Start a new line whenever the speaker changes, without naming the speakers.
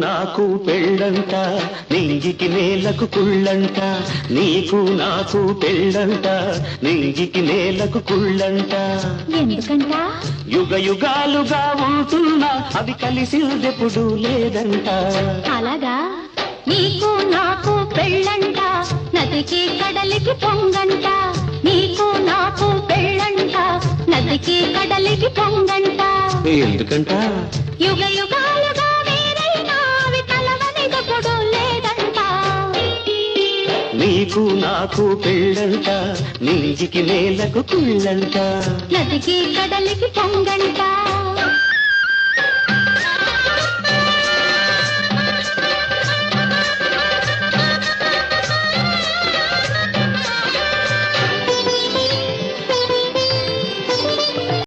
నాకు పెళ్ళంట నింగికి నేలకు కుళ్ళంట నీకు నాకు పెళ్ళంట నింగికి నేలకు కుళ్ళంట
ఎందుకంట
యుగ యుగాలుగా ఉంటున్నా అవి కలిసిందెప్పుడు లేదంట
అలాగా నీకు నాకు పెళ్ళంట నదికి కడలికి పొంగంట నీకు నాకు పెళ్ళంట నదికి కడలికి పొంగంట
ఎందుకంట
యుగ యుగాలుగా వేరైనా అవి కలవనిదెప్పుడు లేదంట
నీకు నాకు పెళ్ళంట నింగికి నేలకు కుళ్ళంట
నదికి కడలికి పొంగంట